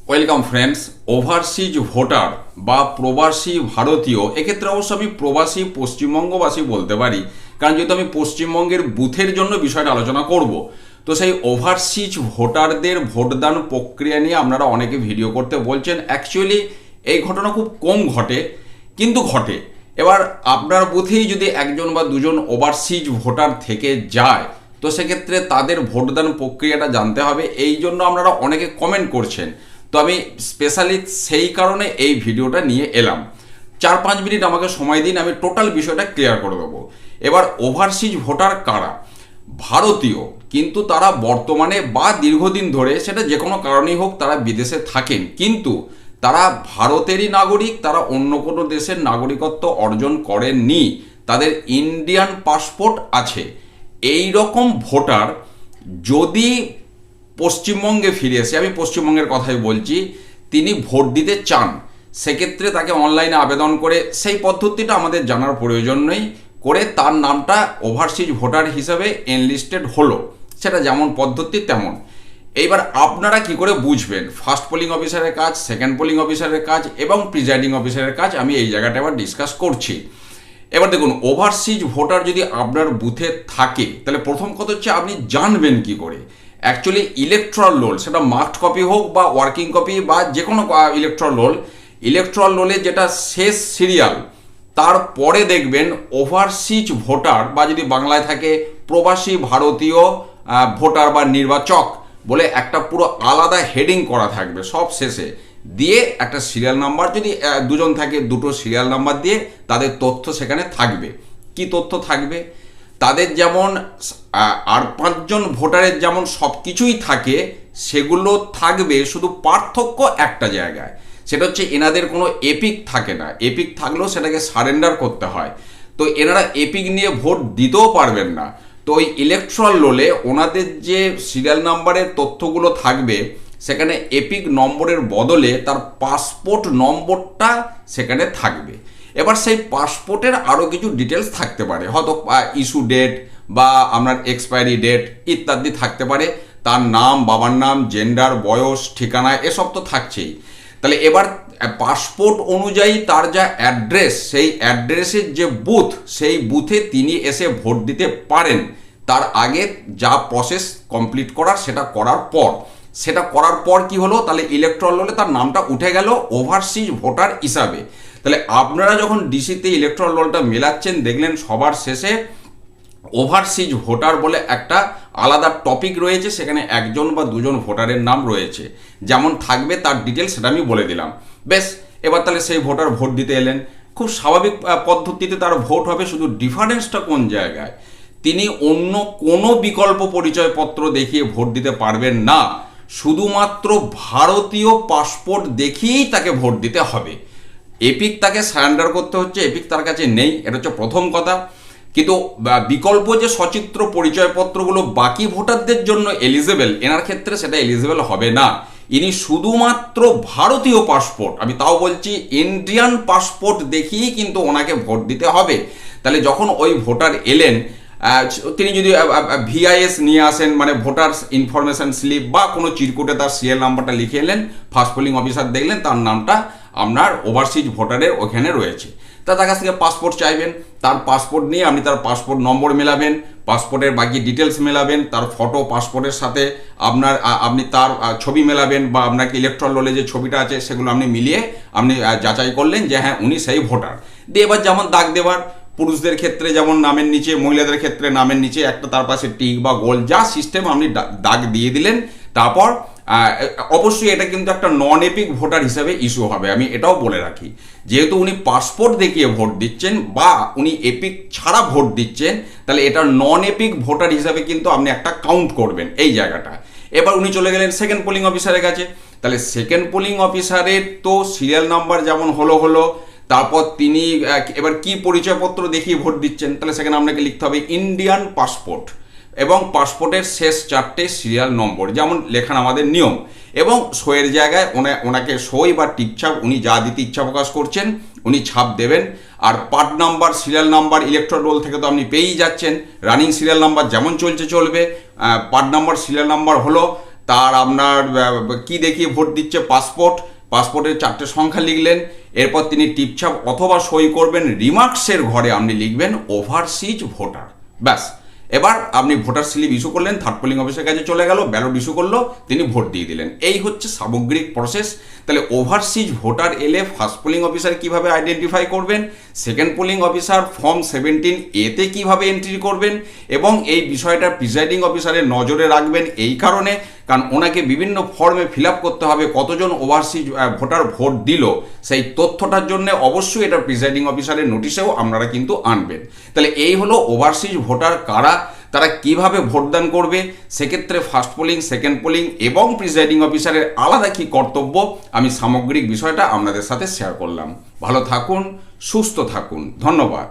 Welcome friends. Overseas voter বা প্রবাসী ভারতীয়, এক্ষেত্রে অবশ্য আমি প্রবাসী পশ্চিমবঙ্গবাসী বলতে পারি, কারণ যেহেতু আমি পশ্চিমবঙ্গের বুথের জন্য বিষয়টা আলোচনা করব, তো সেই ওভারসিজ ভোটারদের ভোটদান প্রক্রিয়া নিয়ে আপনারা অনেকে ভিডিও করতে বলছেন। অ্যাকচুয়ালি এই ঘটনা খুব কম ঘটে, কিন্তু ঘটে। এবার আপনার বুথেই যদি একজন বা দুজন ওভারসিজ ভোটার থেকে যায়, তো সেক্ষেত্রে তাদের ভোটদান প্রক্রিয়াটা জানতে হবে। এই জন্য আপনারা অনেকে কমেন্ট করছেন, তো আমি স্পেশালি সেই কারণে এই ভিডিওটা নিয়ে এলাম। 4-5 মিনিট আমাকে সময় দিন, আমি টোটাল বিষয়টা ক্লিয়ার করে দেবো। এবার ওভারসিজ ভোটার কারা? ভারতীয়, কিন্তু তারা বর্তমানে বা দীর্ঘদিন ধরে, সেটা যে কোনো কারণেই হোক, তারা বিদেশে থাকেন, কিন্তু তারা ভারতেরই নাগরিক, তারা অন্য কোনো দেশের নাগরিকত্ব অর্জন করেননি, তাদের ইন্ডিয়ান পাসপোর্ট আছে। এই রকম ভোটার যদি পশ্চিমবঙ্গে ফিরে এসে, আমি পশ্চিমবঙ্গের কথাই বলছি, তিনি ভোট দিতে চান, সেক্ষেত্রে তাকে অনলাইনে আবেদন করে, সেই পদ্ধতিটা আমাদের জানার প্রয়োজন নেই, করে তার নামটা ওভারসিজ ভোটার হিসেবে এনলিস্টেড হলো, সেটা যেমন পদ্ধতি তেমন। এইবার আপনারা কি করে বুঝবেন? ফার্স্ট পোলিং অফিসারের কাজ, সেকেন্ড পোলিং অফিসারের কাজ এবং প্রিজাইডিং অফিসারের কাজ, আমি এই জায়গাটা এবার ডিসকাস করছি। এবার দেখুন, ওভারসিজ ভোটার যদি আপনার বুথে থাকে, তাহলে প্রথম কথা হচ্ছে আপনি জানবেন কি করে। অ্যাকচুয়ালি ইলেকট্রাল রোল, সেটা মার্কড কপি হোক বা ওয়ার্কিং কপি বা যে কোনো ইলেকট্রাল রোলে যেটা শেষ সিরিয়াল, তারপরে দেখবেন ওভারসিজ ভোটার, বা যদি বাংলায় থাকে প্রবাসী ভারতীয় ভোটার বা নির্বাচক বলে একটা পুরো আলাদা হেডিং করা থাকবে সব শেষে, দিয়ে একটা সিরিয়াল নাম্বার, যদি দুজন থাকে দুটো সিরিয়াল নাম্বার দিয়ে তাদের তথ্য সেখানে থাকবে। কি তথ্য থাকবে? তাদের যেমন আর 5 জন ভোটারের যেমন সব কিছুই থাকে, সেগুলো থাকবে, শুধু পার্থক্য একটা জায়গায়, সেটা হচ্ছে এনাদের কোনো এপিক থাকে না। এপিক থাকলেও সেটাকে সারেন্ডার করতে হয়, তো এনারা এপিক নিয়ে ভোট দিতেও পারবেন না। তো ওই ইলেকট্রাল রোলে ওনাদের যে সিরিয়াল নাম্বারের তথ্যগুলো থাকবে, সেখানে এপিক নম্বরের বদলে তার পাসপোর্ট নম্বরটা সেখানে থাকবে। এবার সেই পাসপোর্টের আরও কিছু ডিটেলস থাকতে পারে, হয়তো ইস্যু ডেট বা আপনার এক্সপায়ারি ডেট ইত্যাদি থাকতে পারে, তার নাম, বাবার নাম, জেন্ডার, বয়স, ঠিকানা, এসব তো থাকছেই। তাহলে এবার পাসপোর্ট অনুযায়ী তার যা অ্যাড্রেস, সেই অ্যাড্রেসের যে বুথ, সেই বুথে তিনি এসে ভোট দিতে পারেন। তার আগে যা প্রসেস কমপ্লিট করার, সেটা করার পর কি হলো, তাহলে ইলেকট্রাল রোলে তার নামটা উঠে গেল ওভারসিজ ভোটার হিসাবে। তাহলে আপনারা যখন ডিসিতে ইলেকট্রাল রোলটা মেলাচ্ছেন, দেখলেন সবার শেষে ওভারসিজ ভোটার বলে একটা আলাদা টপিক রয়েছে, সেখানে একজন বা দুজন ভোটারের নাম রয়েছে, যেমন থাকবে তার ডিটেলস সেটা আমি বলে দিলাম। বেশ, এবার তাহলে সেই ভোটার ভোট দিতে এলেন, খুব স্বাভাবিক পদ্ধতিতে তার ভোট হবে। শুধু ডিফারেন্সটা কোন জায়গায়, তিনি অন্য কোনো বিকল্প পরিচয়পত্র দেখিয়ে ভোট দিতে পারবেন না, শুধুমাত্র ভারতীয় পাসপোর্ট দেখিয়েই তাকে ভোট দিতে হবে। এপিক তাকে সারেন্ডার করতে হচ্ছে, এপিক তার কাছে নেই, এটা হচ্ছে প্রথম কথা। কিন্তু বিকল্প যে সচিত্র পরিচয়পত্রগুলো বাকি ভোটারদের জন্য এলিজেবল, এনার ক্ষেত্রে সেটা এলিজেবল হবে না। ইনি শুধুমাত্র ভারতীয় পাসপোর্ট, আমি তাও বলছি ইন্ডিয়ান পাসপোর্ট দেখিয়েই কিন্তু ওনাকে ভোট দিতে হবে। তাহলে যখন ওই ভোটার এলেন, তিনি যদি ভিআইএস নিয়ে আসেন, মানে ভোটার্স ইনফরমেশন স্লিপ বা কোনো চিরকুটে তার সিরিয়াল নাম্বারটা লিখে এলেন, ফার্স্ট পোলিং অফিসার দেখলেন তার নামটা আপনার ওভারসিজ ভোটারের ওখানে রয়েছে, তার কাছ থেকে পাসপোর্ট চাইবেন। তার পাসপোর্ট নিয়ে আপনি তার পাসপোর্ট নম্বর মেলাবেন, পাসপোর্টের বাকি ডিটেলস মেলাবেন, তার ফটো পাসপোর্টের সাথে আপনি তার ছবি মেলাবেন, বা আপনাকে ইলেকট্রাল রোলে যে ছবিটা আছে সেগুলো আপনি মিলিয়ে আপনি যাচাই করলেন যে হ্যাঁ উনি সেই ভোটার। দিয়ে এবার যেমন দাগ দেওয়ার, পুরুষদের ক্ষেত্রে যেমন নামের নিচে, মহিলাদের ক্ষেত্রে নামের নিচে একটা তার পাশে টিক বা গোল, যা সিস্টেম আপনি দাগ দিয়ে দিলেন। তারপর অবশ্যই এটা কিন্তু একটা নন এপিক ভোটার হিসেবে ইস্যু হবে, আমি এটাও বলে রাখি। যেহেতু উনি পাসপোর্ট দেখিয়ে ভোট দিচ্ছেন বা উনি এপিক ছাড়া ভোট দিচ্ছেন, তাহলে এটা নন এপিক ভোটার হিসাবে কিন্তু আপনি একটা কাউন্ট করবেন এই জায়গাটা। এবার উনি চলে গেলেন সেকেন্ড পোলিং অফিসারের কাছে, তাহলে সেকেন্ড পোলিং অফিসারের তো সিরিয়াল নাম্বার যেমন হলো, তারপর তিনি এবার কি পরিচয়পত্র দেখিয়ে ভোট দিচ্ছেন, তাহলে সেখানে আপনাকে লিখতে হবে ইন্ডিয়ান পাসপোর্ট এবং পাসপোর্টের শেষ 4টে সিরিয়াল নম্বর, যেমন লেখান আমাদের নিয়ম, এবং সইয়ের জায়গায় ওনাকে সই বা টিপছাপ উনি যা দিতে ইচ্ছা প্রকাশ করছেন উনি ছাপ দেবেন। আর part number, serial number electoral roll থেকে তো আপনি পেয়েই যাচ্ছেন, রানিং সিরিয়াল নাম্বার যেমন চলছে চলবে, পার্ট নাম্বার সিরিয়াল নাম্বার হলো, তার আপনার কি দেখিয়ে ভোট দিচ্ছে, পাসপোর্টের 4টে সংখ্যা লিখলেন, এরপর তিনি টিপছাপ অথবা সই করবেন, রিমার্কসের ঘরে আপনি লিখবেন ওভারসিজ ভোটার। ব্যাস, এবার আপনি ভোটার স্লিপ ইস্যু করলেন, থার্ড পোলিং অফিসের কাছে চলে গেল, ব্যালট ইস্যু করলো, তিনি ভোট দিয়ে দিলেন। এই হচ্ছে সামগ্রিক প্রসেস। তাহলে ওভারসিজ ভোটার এলে ফার্স্ট পোলিং অফিসার কিভাবে আইডেন্টিফাই করবেন, second polling officer form 17A কিভাবে এন্ট্রি করবেন, এবং এই বিষয়টা প্রিসাইডিং অফিসারের নজরে রাখবেন এই কারণে, কারণ ওনাকে বিভিন্ন ফর্মে ফিল আপ করতে হবে কতজন ওভারসিজ ভোটার ভোট দিল, সেই তথ্যটার জন্য অবশ্যই এটা প্রিসাইডিং অফিসারের নোটিশেও আপনারা কিন্তু আনবেন। তাহলে এই হলো ওভারসিজ ভোটার কারা, তারা কিভাবে ভোটদান করবে, সেক্ষেত্রে ফার্স্ট পোলিং, সেকেন্ড পোলিং এবং প্রিসাইডিং অফিসারের আলাদা কী কর্তব্য, আমি সামগ্রিক বিষয়টা আপনাদের সাথে শেয়ার করলাম। ভালো থাকুন, সুস্থ থাকুন, ধন্যবাদ।